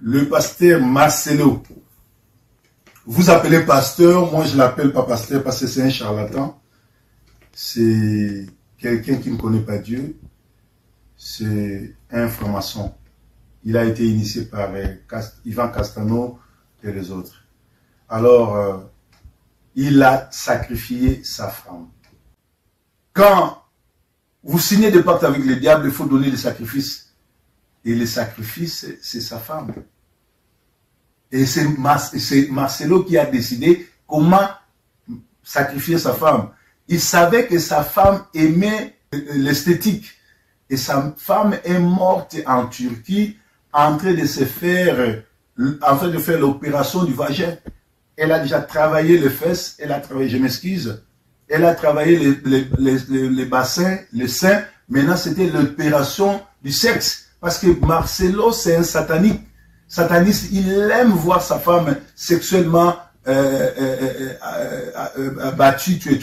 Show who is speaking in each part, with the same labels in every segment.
Speaker 1: le pasteur Marcelo. Vous appelez pasteur, moi je l'appelle pas pasteur parce que c'est un charlatan. C'est quelqu'un qui ne connaît pas Dieu. C'est un franc-maçon. Il a été initié par Ivan Castano et les autres. Alors, il a sacrifié sa femme. Quand vous signez des pactes avec le diable, il faut donner des sacrifices. Et les sacrifices, c'est sa femme. Et c'est Marcelo qui a décidé comment sacrifier sa femme. Il savait que sa femme aimait l'esthétique. Et sa femme est morte en Turquie en train de se faire, en train de faire l'opération du vagin. Elle a déjà travaillé les fesses, elle a travaillé, je m'excuse, elle a travaillé les bassins, les seins. Maintenant, c'était l'opération du sexe. Parce que Marcelo, c'est un satanique. Sataniste, il aime voir sa femme sexuellement battue, tuée.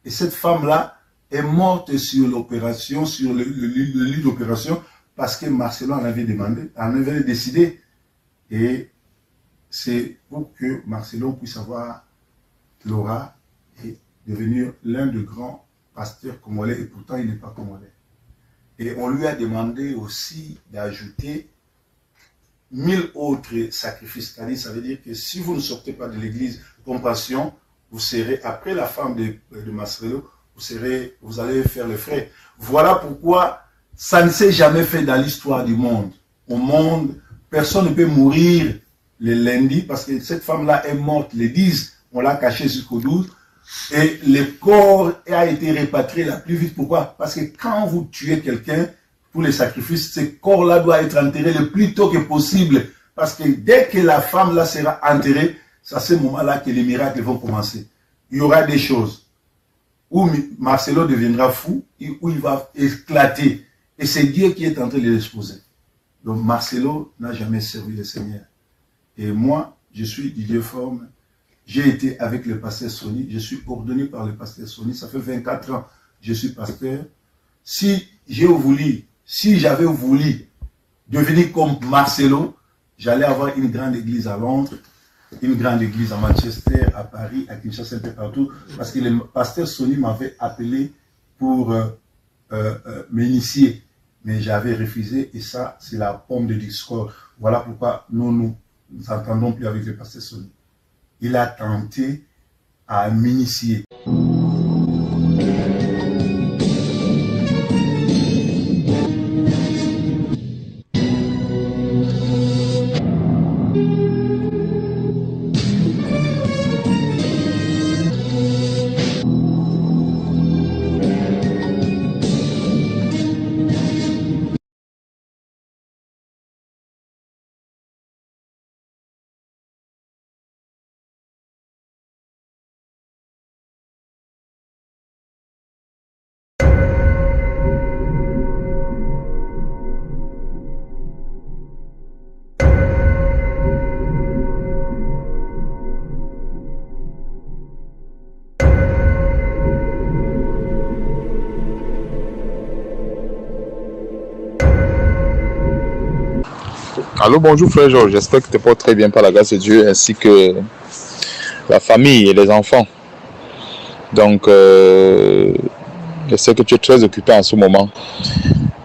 Speaker 1: Et cette femme-là est morte sur l'opération, sur le lit d'opération, parce que Marcelo en avait demandé, en avait décidé. Et c'est pour que Marcelo puisse avoir l'aura et devenir l'un des grands pasteurs congolais, et pourtant il n'est pas congolais. Et on lui a demandé aussi d'ajouter 1000 autres sacrifices. C'est-à-dire, ça veut dire que si vous ne sortez pas de l'église Compassion, vous serez, après la femme de Marcelo, vous allez faire le frais. Voilà pourquoi ça ne s'est jamais fait dans l'histoire du monde. Au monde, personne ne peut mourir le lundi parce que cette femme-là est morte le 10, on l'a cachée jusqu'au 12. Et le corps a été répatrié la plus vite. Pourquoi? Parce que quand vous tuez quelqu'un pour les sacrifices, ce corps-là doit être enterré le plus tôt que possible. Parce que dès que la femme-là sera enterrée, c'est à ce moment-là que les miracles vont commencer. Il y aura des choses où Marcelo deviendra fou, où il va éclater. Et c'est Dieu qui est en train de l'exposer. Donc Marcelo n'a jamais servi le Seigneur. Et moi, je suis Didier Forme. J'ai été avec le pasteur Sony, je suis ordonné par le pasteur Sony, ça fait 24 ans que je suis pasteur. Si j'avais voulu devenir comme Marcelo, j'allais avoir une grande église à Londres, une grande église à Manchester, à Paris, à Kinshasa, un peu partout, parce que le pasteur Sony m'avait appelé pour m'initier, mais j'avais refusé, et ça, c'est la pomme de discorde. Voilà pourquoi nous n'entendons plus avec le pasteur Sony. Il a tenté à m'initier.
Speaker 2: Allô, bonjour frère Georges, j'espère que tu te portes très bien par la grâce de Dieu ainsi que la famille et les enfants. Donc, je sais que tu es très occupé en ce moment.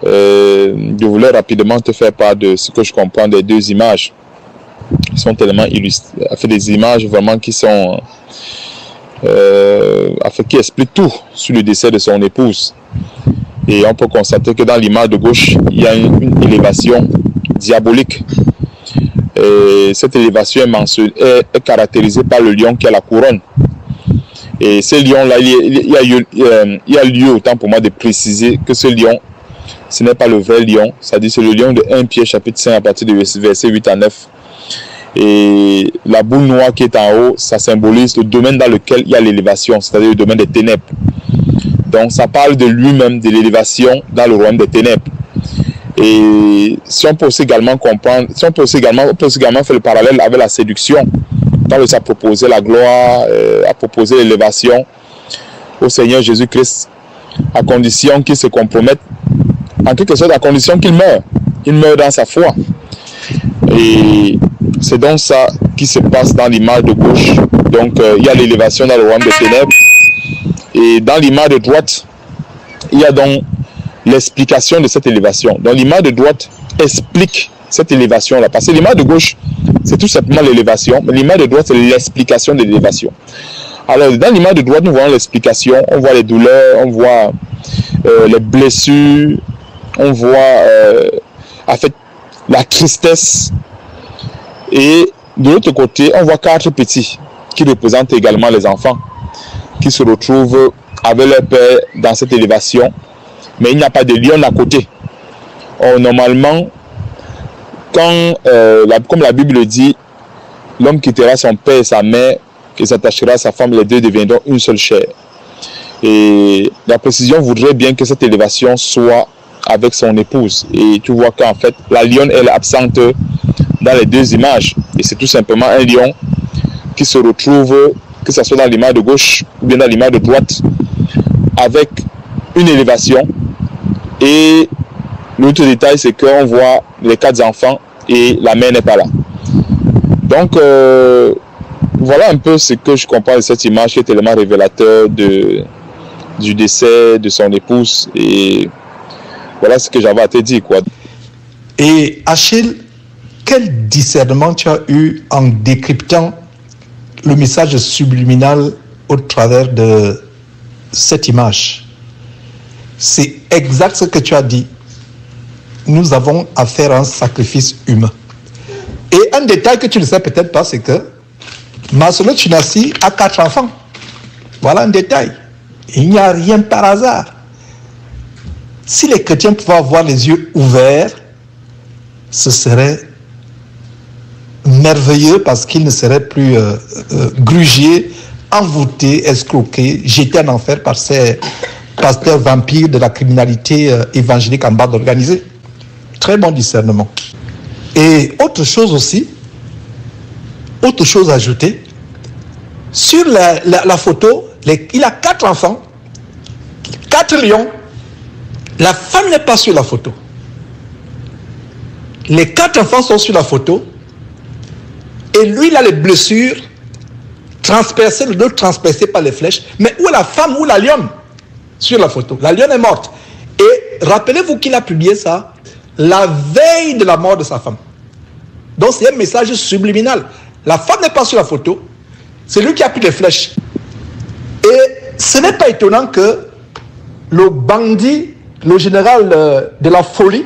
Speaker 2: Je voulais rapidement te faire part de ce que je comprends des deux images. Ils sont tellement illustrées, des images vraiment qui sont, qui expliquent tout sur le décès de son épouse. Et on peut constater que dans l'image de gauche, il y a une élévation diabolique. Et cette élévation est caractérisée par le lion qui a la couronne. Et ce lion-là, il y a lieu autant pour moi de préciser que ce lion, ce n'est pas le vrai lion. C'est-à-dire c'est le lion de 1 Pierre chapitre 5 à partir de versets 8 à 9. Et la boule noire qui est en haut, ça symbolise le domaine dans lequel il y a l'élévation, c'est-à-dire le domaine des ténèbres. Donc ça parle de lui-même, de l'élévation dans le royaume des ténèbres. Et si on peut aussi également comprendre, on peut aussi également faire le parallèle avec la séduction, dans le ça proposer la gloire, à proposer l'élévation au Seigneur Jésus-Christ, à condition qu'il se compromette, en quelque sorte à condition qu'il meure dans sa foi. Et c'est donc ça qui se passe dans l'image de gauche. Donc il y a l'élévation dans le royaume des ténèbres. Et dans l'image de droite, il y a donc l'explication de cette élévation. Donc l'image de droite explique cette élévation-là. Parce que l'image de gauche, c'est tout simplement l'élévation. Mais l'image de droite, c'est l'explication de l'élévation. Alors dans l'image de droite, nous voyons l'explication. On voit les douleurs, on voit les blessures, on voit en fait la tristesse. Et de l'autre côté, on voit 4 petits qui représentent également les enfants qui se retrouvent avec leur père dans cette élévation. Mais il n'y a pas de lion à côté. Or, normalement, quand, comme la Bible dit, l'homme quittera son père et sa mère et s'attachera à sa femme, les deux deviendront une seule chair. Et la précision voudrait bien que cette élévation soit avec son épouse. Et tu vois qu'en fait, la lionne, elle est absente dans les 2 images. Et c'est tout simplement un lion qui se retrouve, que ce soit dans l'image de gauche ou bien dans l'image de droite, avec une élévation. Et l'autre détail, c'est qu'on voit les 4 enfants et la mère n'est pas là. Donc, voilà un peu ce que je comprends de cette image qui est tellement révélateur du décès de son épouse. Et voilà ce que j'avais à te dire, quoi.
Speaker 3: Et Achille, quel discernement tu as eu en décryptant le message subliminal au travers de cette image? C'est exact ce que tu as dit. Nous avons affaire à un sacrifice humain. Et un détail que tu ne sais peut-être pas, c'est que Marcelo Tchinassi a 4 enfants. Voilà un détail. Il n'y a rien par hasard. Si les chrétiens pouvaient avoir les yeux ouverts, ce serait merveilleux parce qu'ils ne seraient plus grugés, envoûtés, escroqués, jetés en enfer par ces pasteurs vampires de la criminalité évangélique en bande organisée. Très bon discernement. Et autre chose aussi, autre chose à ajouter, sur la photo, il a 4 enfants, 4 lions, la femme n'est pas sur la photo. Les 4 enfants sont sur la photo, et lui, il a les blessures transpercées, le dos transpercé par les flèches. Mais où est la femme, où la lionne sur la photo? La lionne est morte. Et rappelez-vous qu'il a publié ça la veille de la mort de sa femme. Donc c'est un message subliminal. La femme n'est pas sur la photo. C'est lui qui a pris les flèches. Et ce n'est pas étonnant que le bandit, le général de la folie,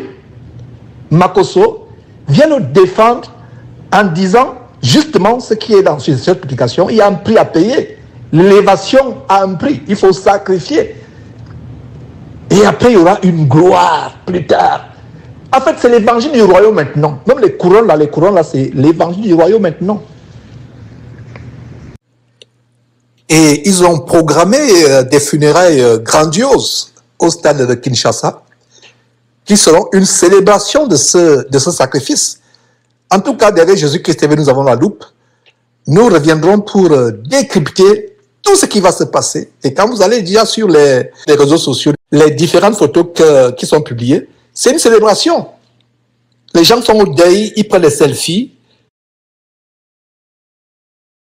Speaker 3: Makosso, vienne nous défendre en disant justement ce qui est dans cette publication. Il y a un prix à payer. L'élévation a un prix. Il faut sacrifier. Et après, il y aura une gloire plus tard. En fait, c'est l'évangile du royaume maintenant. Même les couronnes là, c'est l'évangile du royaume maintenant. Et ils ont programmé des funérailles grandioses au stade de Kinshasa, qui seront une célébration de ce sacrifice. En tout cas, derrière Jésus-Christ, nous avons la loupe. Nous reviendrons pour décrypter tout ce qui va se passer. Et quand vous allez déjà sur les réseaux sociaux, les différentes photos qui sont publiées, c'est une célébration. Les gens sont au deuil, ils prennent des selfies.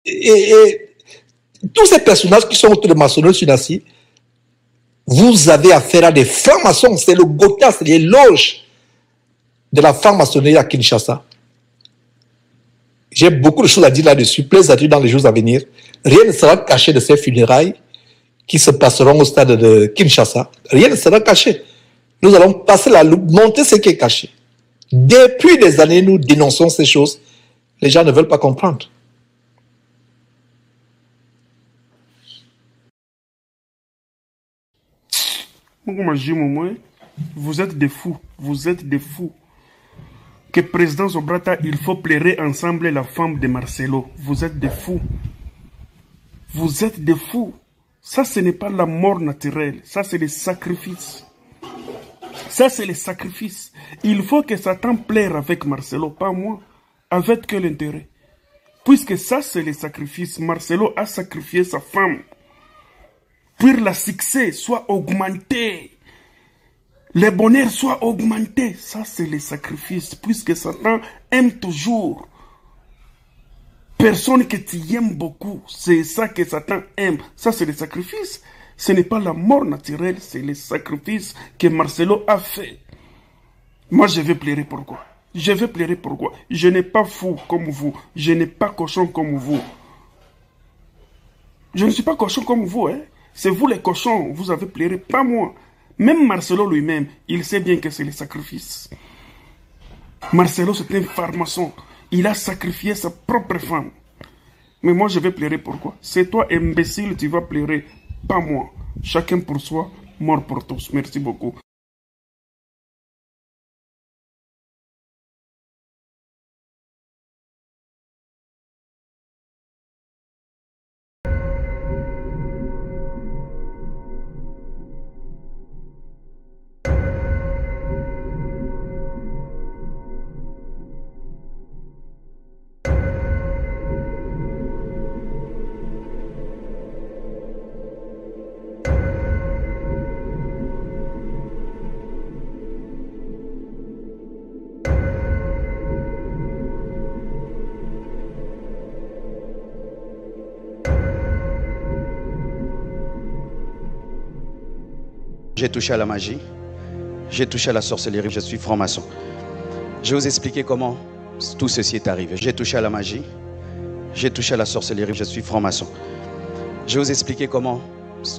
Speaker 3: Et tous ces personnages qui sont autour de Marcelo Tchinassi, vous avez affaire à des francs-maçons. C'est le Gotha, c'est les loges de la franc-maçonnerie à Kinshasa. J'ai beaucoup de choses à dire là-dessus, plaisir dans les jours à venir. Rien ne sera caché de ces funérailles qui se passeront au stade de Kinshasa. Rien ne sera caché. Nous allons passer la loupe, monter ce qui est caché. Depuis des années, nous dénonçons ces choses. Les gens ne veulent pas comprendre.
Speaker 4: Vous êtes des fous. Vous êtes des fous. Que président Zobrata, il faut pleurer ensemble la femme de Marcelo. Vous êtes des fous. Vous êtes des fous. Ça, ce n'est pas la mort naturelle. Ça, c'est le sacrifice. Ça, c'est le sacrifice. Il faut que Satan pleure avec Marcelo, pas moi. Avec quel intérêt? Puisque ça, c'est le sacrifice. Marcelo a sacrifié sa femme. Pour le succès soit augmenté. les bonheurs soient augmentés. Ça, c'est les sacrifices, puisque Satan aime toujours. Personne que tu aimes beaucoup, c'est ça que Satan aime. Ça, c'est les sacrifices. Ce n'est pas la mort naturelle, c'est les sacrifices que Marcelo a fait. Moi, je vais pleurer pourquoi? Je vais pleurer pourquoi? Je n'ai pas fou comme vous. Je n'ai pas cochon comme vous. Je ne suis pas cochon comme vous, hein. C'est vous les cochons, vous avez pleuré, pas moi. Même Marcelo lui-même, il sait bien que c'est les sacrifices. Marcelo, c'est un pharmacien. Il a sacrifié sa propre femme. Mais moi, je vais pleurer pourquoi? C'est toi, imbécile, tu vas pleurer, pas moi. Chacun pour soi, mort pour tous. Merci beaucoup.
Speaker 5: J'ai touché à la magie, j'ai touché à la sorcellerie, je suis franc-maçon. Je vais vous expliquer comment tout ceci est arrivé. J'ai touché à la magie, j'ai touché à la sorcellerie, je suis franc-maçon. Je vais vous expliquer comment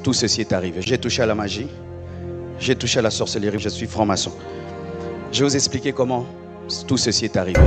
Speaker 5: tout ceci est arrivé. J'ai touché à la magie, j'ai touché à la sorcellerie, je suis franc-maçon. Je vais vous expliquer comment tout ceci est arrivé.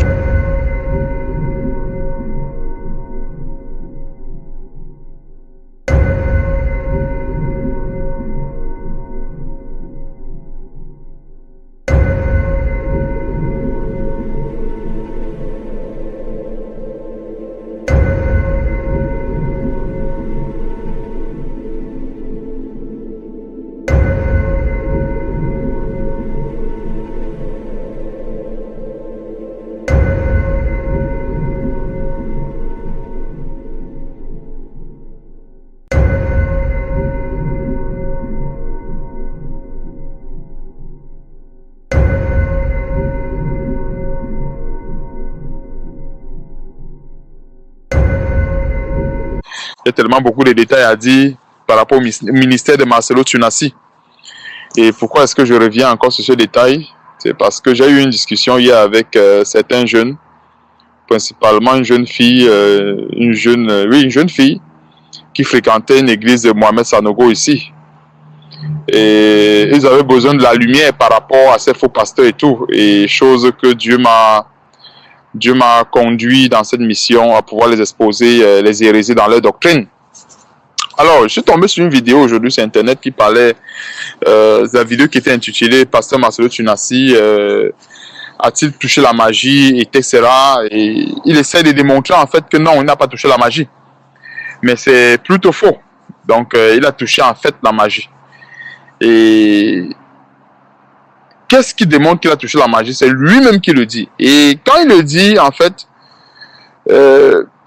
Speaker 2: Il y a tellement beaucoup de détails à dire par rapport au ministère de Marcelo Tunasi. Et pourquoi est-ce que je reviens encore sur ce détail? C'est parce que j'ai eu une discussion hier avec certains jeunes, principalement une jeune fille, une jeune fille qui fréquentait une église de Mohamed Sanogo ici. Et ils avaient besoin de la lumière par rapport à ces faux pasteurs et tout. Et chose que Dieu m'a conduit dans cette mission à pouvoir les exposer, les hérésies dans leur doctrine. Alors, je suis tombé sur une vidéo aujourd'hui sur Internet qui parlait, la vidéo qui était intitulée « Pasteur Marcelo Tunasi a-t-il touché la magie ?» etc. Et il essaie de démontrer en fait que non, il n'a pas touché la magie. Mais c'est plutôt faux. Donc, il a touché en fait la magie. Et qu'est-ce qui démontre qu'il a touché la magie? C'est lui-même qui le dit. Et quand il le dit, en fait,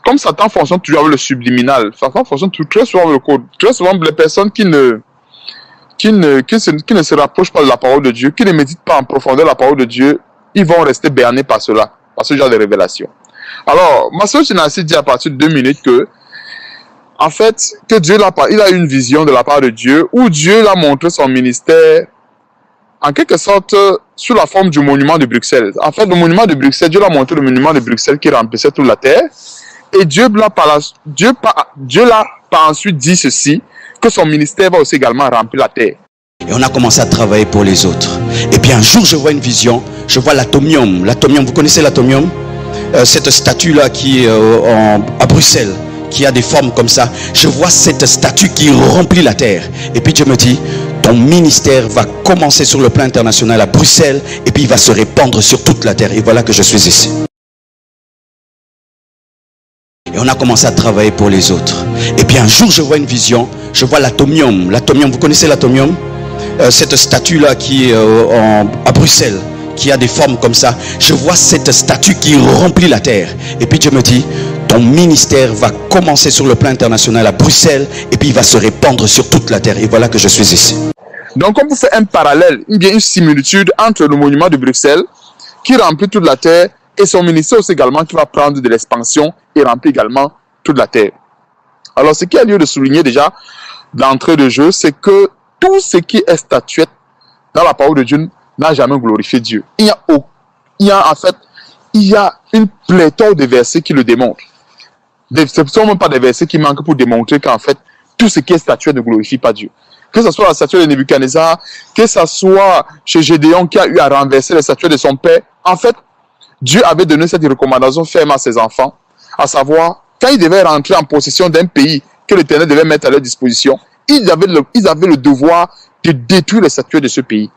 Speaker 2: comme Satan fonctionne toujours avec le subliminal, Satan fonctionne très souvent avec le code. Très souvent, les personnes qui ne se rapprochent pas de la parole de Dieu, qui ne méditent pas en profondeur la parole de Dieu, ils vont rester bernés par cela, par ce genre de révélation. Alors, Marcelo Tunasi dit à partir de 2 minutes que, en fait, que Dieu il a eu une vision de la part de Dieu, où Dieu l'a montré son ministère en quelque sorte sous la forme du monument de Bruxelles. En fait, le monument de Bruxelles, Dieu l'a montré le monument de Bruxelles qui remplissait toute la terre. Et Dieu l'a par ensuite dit ceci, que son ministère va aussi également remplir la terre.
Speaker 5: Et on a commencé à travailler pour les autres. Et puis un jour, je vois une vision, je vois l'atomium. L'atomium, vous connaissez l'atomium? Cette statue-là qui est à Bruxelles, qui a des formes comme ça. Je vois cette statue qui remplit la terre. Et puis Dieu me dit, ton ministère va commencer sur le plan international à Bruxelles et puis il va se répandre sur toute la terre. Et voilà que je suis ici. Et on a commencé à travailler pour les autres. Et puis un jour, je vois une vision, je vois l'atomium. L'atomium, vous connaissez l'atomium? Cette statue-là qui est à Bruxelles, qui a des formes comme ça. Je vois cette statue qui remplit la terre. Et puis Dieu me dit, ton ministère va commencer sur le plan international à Bruxelles et puis il va se répandre sur toute la terre. Et voilà que je suis ici.
Speaker 2: Donc, on peut faire un parallèle, bien une similitude entre le monument de Bruxelles, qui remplit toute la terre, et son ministère aussi également, qui va prendre de l'expansion et remplir également toute la terre. Alors, ce qui a lieu de souligner déjà d'entrée de jeu, c'est que tout ce qui est statuette dans la parole de Dieu n'a jamais glorifié Dieu. Il y a une pléthore de versets qui le démontrent. Ce ne sont même pas des versets qui manquent pour démontrer qu'en fait, tout ce qui est statuette ne glorifie pas Dieu. Que ce soit la statue de Nebuchadnezzar, que ce soit chez Gédéon qui a eu à renverser la statue de son père, en fait, Dieu avait donné cette recommandation ferme à ses enfants, à savoir, quand ils devaient rentrer en possession d'un pays que l'Éternel devait mettre à leur disposition, ils avaient le devoir de détruire les statues de ce pays.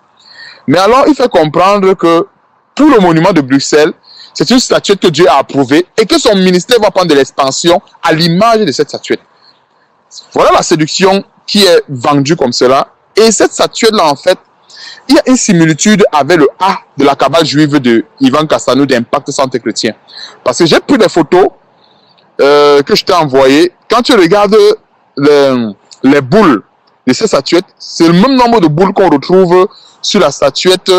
Speaker 2: Mais alors, il fait comprendre que pour le monument de Bruxelles, c'est une statuette que Dieu a approuvée et que son ministère va prendre de l'expansion à l'image de cette statuette. Voilà la séduction qui est vendue comme cela. Et cette statuette-là, en fait, il y a une similitude avec le A de la cabale juive de Ivan Casano d'Impact Centre Chrétien. Parce que j'ai pris des photos que je t'ai envoyées. Quand tu regardes les boules de ces statuettes, c'est le même nombre de boules qu'on retrouve sur la statuette,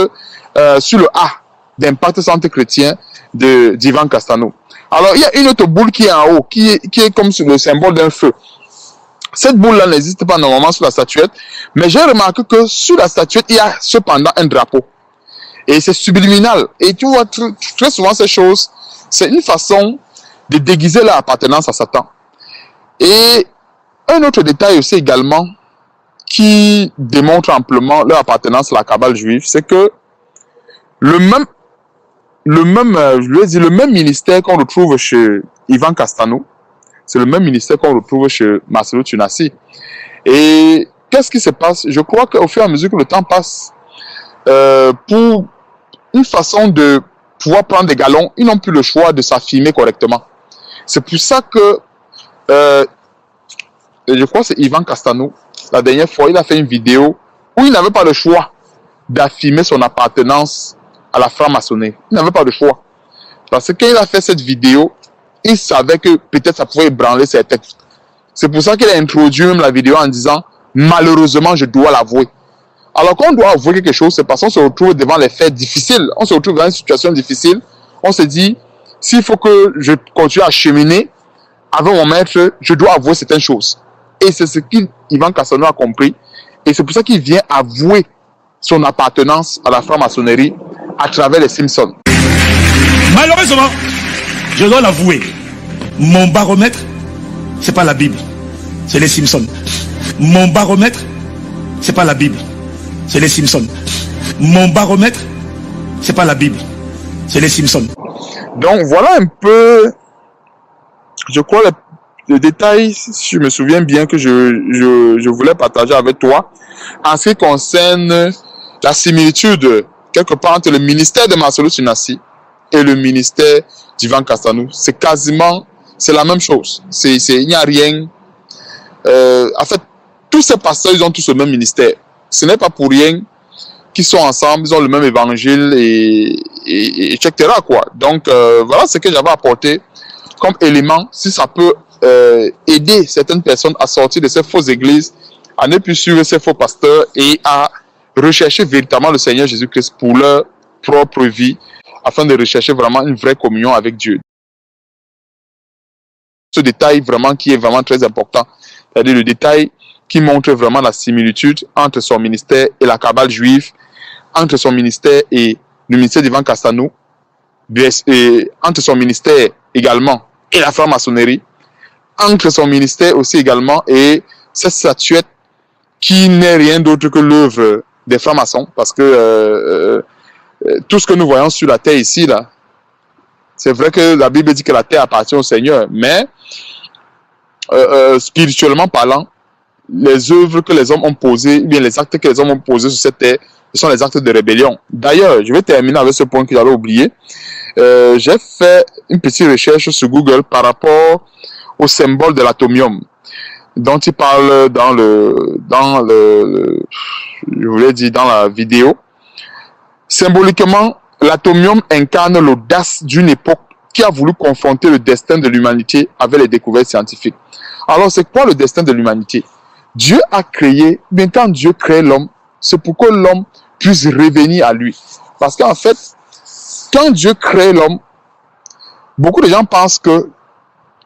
Speaker 2: sur le A d'Impact Centre Chrétien d'Ivan Castano. Alors, il y a une autre boule qui est en haut, qui est comme sur le symbole d'un feu. Cette boule-là n'existe pas normalement sur la statuette, mais j'ai remarqué que sur la statuette, il y a cependant un drapeau. Et c'est subliminal. Et tu vois, très souvent, ces choses, c'est une façon de déguiser leur appartenance à Satan. Et un autre détail aussi également, qui démontre amplement leur appartenance à la cabale juive, c'est que le même ministère qu'on retrouve chez Ivan Castano, c'est le même ministère qu'on retrouve chez Marcelo Tunasi. Et qu'est-ce qui se passe? Je crois qu'au fur et à mesure que le temps passe, pour une façon de pouvoir prendre des galons, ils n'ont plus le choix de s'affirmer correctement. C'est pour ça que, je crois que c'est Ivan Castano, la dernière fois, il a fait une vidéo où il n'avait pas le choix d'affirmer son appartenance à la franc-maçonnerie. Il n'avait pas le choix. Parce que quand il a fait cette vidéo, il savait que peut-être ça pouvait ébranler ses textes. C'est pour ça qu'il a introduit même la vidéo en disant « Malheureusement, je dois l'avouer ». Alors quand on doit avouer quelque chose, c'est parce qu'on se retrouve devant les faits difficiles. On se retrouve dans une situation difficile. On se dit « S'il faut que je continue à cheminer avec mon maître, je dois avouer certaines choses ». Et c'est ce qu'Ivan Castano a compris. Et c'est pour ça qu'il vient avouer son appartenance à la franc-maçonnerie à travers les Simpsons.
Speaker 6: Malheureusement, je dois l'avouer, mon baromètre, c'est pas la Bible, c'est les Simpsons. Mon baromètre, c'est pas la Bible, c'est les Simpsons. Mon baromètre, c'est pas la Bible, c'est les Simpsons.
Speaker 2: Donc voilà un peu, je crois, le détail, si je me souviens bien, que je voulais partager avec toi en ce qui concerne la similitude quelque part entre le ministère de Marcelo Tunasi et le ministère d'Ivan Castano. C'est quasiment, c'est la même chose. Il n'y a rien. En fait, tous ces pasteurs, ils ont tous le même ministère. Ce n'est pas pour rien qu'ils sont ensemble, ils ont le même évangile et etc. quoi. Donc, voilà ce que j'avais apporté comme élément, si ça peut aider certaines personnes à sortir de ces fausses églises, à ne plus suivre ces faux pasteurs et à rechercher véritablement le Seigneur Jésus-Christ pour leur propre vie, afin de rechercher vraiment une vraie communion avec Dieu. Ce détail vraiment qui est vraiment très important, c'est-à-dire le détail qui montre vraiment la similitude entre son ministère et la cabale juive, entre son ministère et le ministère d'Ivan Castano, et entre son ministère également et la franc-maçonnerie, entre son ministère aussi également et cette statuette qui n'est rien d'autre que l'œuvre des francs-maçons, parce que tout ce que nous voyons sur la terre ici, là, c'est vrai que la Bible dit que la terre appartient au Seigneur, mais spirituellement parlant, les œuvres que les hommes ont posées, ou bien les actes que les hommes ont posés sur cette terre, ce sont les actes de rébellion. D'ailleurs, je vais terminer avec ce point que j'avais oublié. J'ai fait une petite recherche sur Google par rapport au symbole de l'atomium, dont il parle dans la vidéo. Symboliquement, l'atomium incarne l'audace d'une époque qui a voulu confronter le destin de l'humanité avec les découvertes scientifiques. Alors, c'est quoi le destin de l'humanité? Dieu a créé, bien quand Dieu crée l'homme, c'est pour que l'homme puisse revenir à lui. Parce qu'en fait, quand Dieu crée l'homme, beaucoup de gens pensent que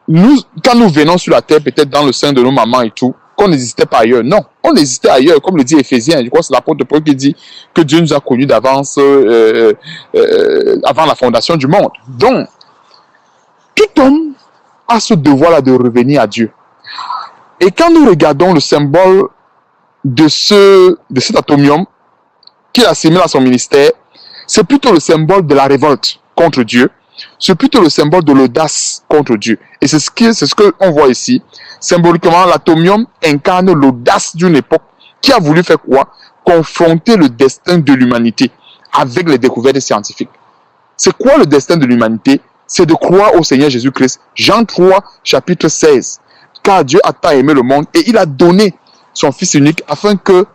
Speaker 2: nous, quand nous venons sur la terre, peut-être dans le sein de nos mamans et tout, qu'on n'existait pas ailleurs. Non, on existait ailleurs, comme le dit Éphésiens. Je crois que c'est l'apôtre Paul qui dit que Dieu nous a connus d'avance, avant la fondation du monde. Donc, tout homme a ce devoir-là de revenir à Dieu. Et quand nous regardons le symbole de cet atomium qu'il assimile à son ministère, c'est plutôt le symbole de la révolte contre Dieu. C'est plutôt le symbole de l'audace contre Dieu. Et c'est ce qu'on voit ici. Symboliquement, l'atomium incarne l'audace d'une époque qui a voulu faire quoi? Confronter le destin de l'humanité avec les découvertes scientifiques. C'est quoi le destin de l'humanité? C'est de croire au Seigneur Jésus-Christ. Jean 3, chapitre 16. Car Dieu a tant aimé le monde et il a donné son Fils unique afin que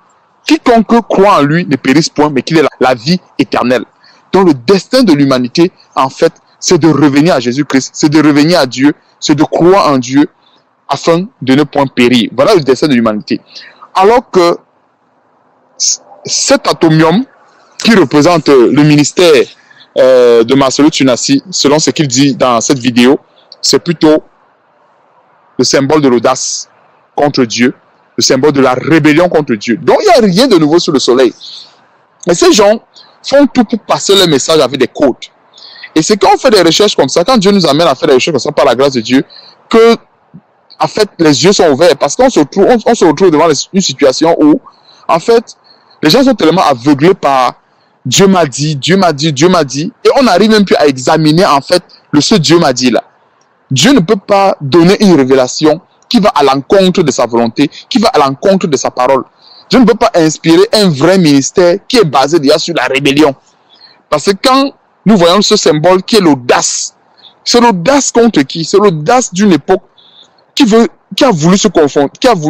Speaker 2: quiconque croit en lui ne périsse point, mais qu'il ait la vie éternelle. Donc le destin de l'humanité, en fait, c'est de revenir à Jésus-Christ, c'est de revenir à Dieu, c'est de croire en Dieu afin de ne point périr. Voilà le destin de l'humanité. Alors que cet atomium qui représente le ministère de Marcelo Tunasi, selon ce qu'il dit dans cette vidéo, c'est plutôt le symbole de l'audace contre Dieu, le symbole de la rébellion contre Dieu. Donc il n'y a rien de nouveau sous le soleil. Et ces gens font tout pour passer leur message avec des codes. Et c'est quand on fait des recherches comme ça, quand Dieu nous amène à faire des recherches comme ça par la grâce de Dieu, que en fait les yeux sont ouverts, parce qu'on se retrouve devant une situation où en fait les gens sont tellement aveuglés par Dieu m'a dit, Dieu m'a dit, Dieu m'a dit, et on n'arrive même plus à examiner en fait ce Dieu m'a dit là. Dieu ne peut pas donner une révélation qui va à l'encontre de sa volonté, qui va à l'encontre de sa parole. Dieu ne peut pas inspirer un vrai ministère qui est basé déjà sur la rébellion. Parce que quand nous voyons ce symbole qui est l'audace, c'est l'audace contre qui? C'est l'audace d'une époque qui a voulu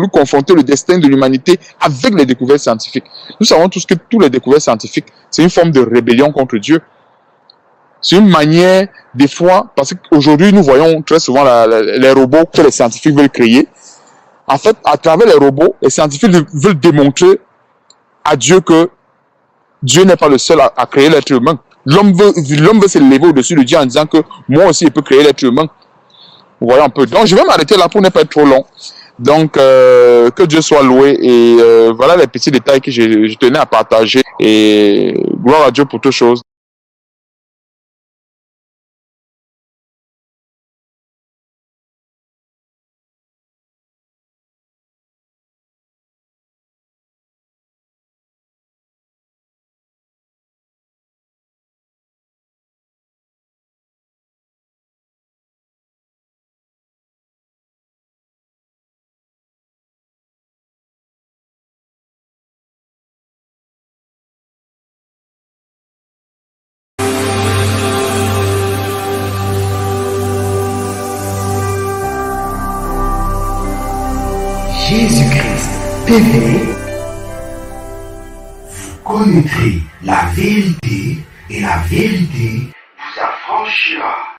Speaker 2: confronter le destin de l'humanité avec les découvertes scientifiques. Nous savons tous que toutes les découvertes scientifiques, c'est une forme de rébellion contre Dieu. C'est une manière, des fois, parce qu'aujourd'hui, nous voyons très souvent les robots que les scientifiques veulent créer. En fait, à travers les robots, les scientifiques veulent démontrer à Dieu que Dieu n'est pas le seul à créer l'être humain. L'homme veut s'élever au-dessus de Dieu en disant que moi aussi, il peut créer l'être humain. Vous voyez un peu. Donc, je vais m'arrêter là pour ne pas être trop long. Donc, que Dieu soit loué. Et voilà les petits détails que je tenais à partager. Et gloire à Dieu pour toutes choses.
Speaker 7: Jésus-Christ TV, vous connaîtrez la vérité et la vérité vous affranchira.